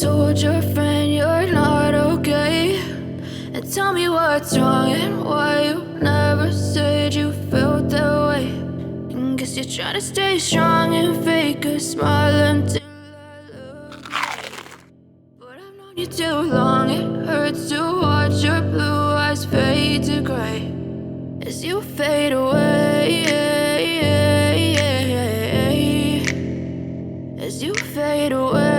told your friend you're not okay, and tell me what's wrong and why you never said you felt that way. And guess you're trying to stay strong and fake a smile until I look away. But I've known you too long, it hurts to watch your blue eyes fade to gray as you fade away, as you fade away.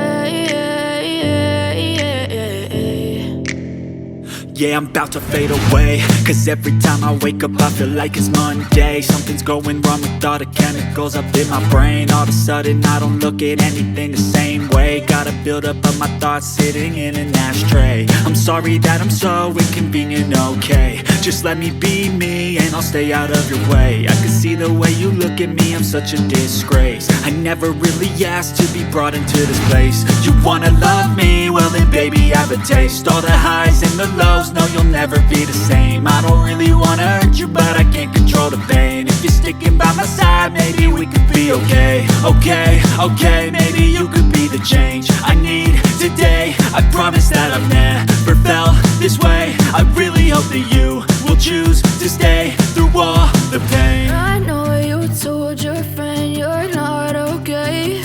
Yeah, I'm about to fade away, cause every time I wake up I feel like it's Monday. Something's going wrong with all the chemicals up in my brain. All of a sudden I don't look at anything the same way. Gotta build up of my thoughts sitting in an ashtray. I'm sorry that I'm so inconvenient, okay. Just let me be me and I'll stay out of your way. I can see the way you look at me, I'm such a disgrace. I never really asked to be brought into this place. You wanna love me? Well then baby I have a taste. All the highs and the lows, no you'll never be the same. I don't really wanna hurt you but I can't control the pain. If you're sticking by my side maybe we could be okay. Okay, maybe you could be the change I need today. I promise that I've never felt this way. I really hope that you will choose to stay through all the pain. I know you told your friend you're not okay,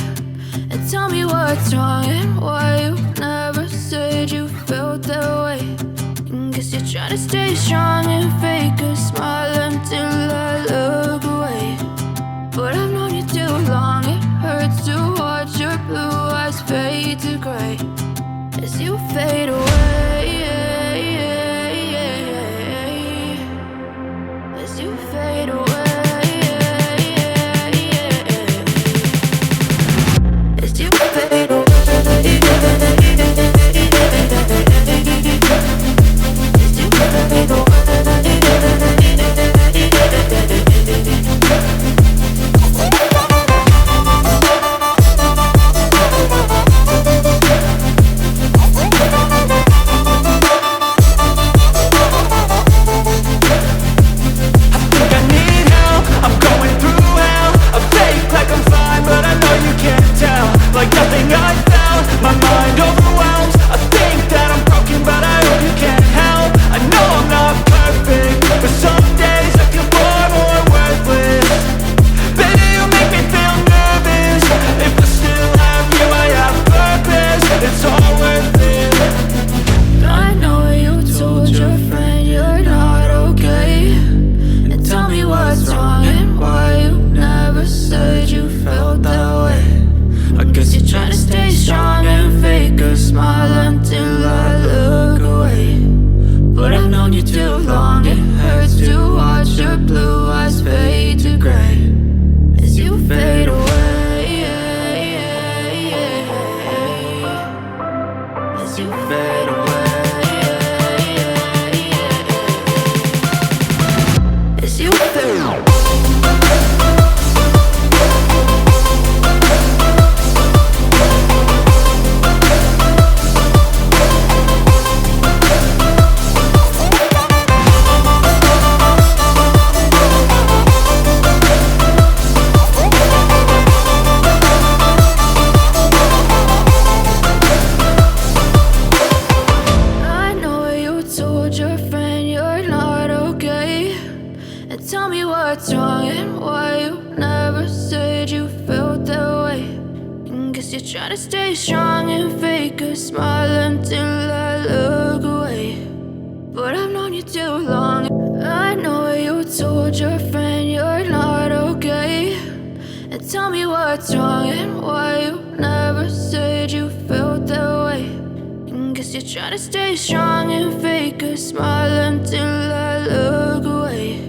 and tell me what's wrong and why you never said you felt that way. And guess you're trying to stay strong and fake a smile until I look away. But I've known you too long, it hurts to watch your blue eyes fade to gray as you fade away, as you fade away, as you fade away. Like nothing I felt, my mind overwhelms. I think that I'm broken, but I hope you can't help. I know I'm not perfect, but some days I feel far more worthless. Baby, you make me feel nervous. If I still have you, I have purpose. It's all worth it. I know you told your friend you're not okay, and tell me what's wrong and why you never said you felt that way. I guess you're trying to stay strong and fake a smile until I look away. But I've known you too long, it hurts to watch your blue eyes fade to gray as you fade away, as you fade away, as you fade away. Tell me what's wrong and why you never said you felt that way. And guess you're trying to stay strong and fake a smile until I look away. But I've known you too long. I know you told your friend you're not okay, and tell me what's wrong and why you never said you felt that way. And guess you're trying to stay strong and fake a smile until I look away.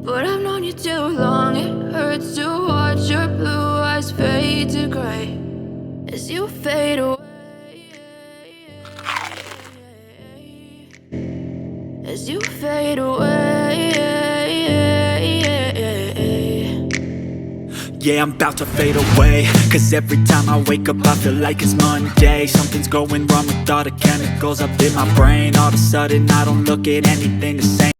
But I've known you too long, it hurts to watch your blue eyes fade to gray as you fade away, as you fade away. Yeah, I'm about to fade away, cause every time I wake up I feel like it's Monday. Something's going wrong with all the chemicals up in my brain. All of a sudden I don't look at anything the same.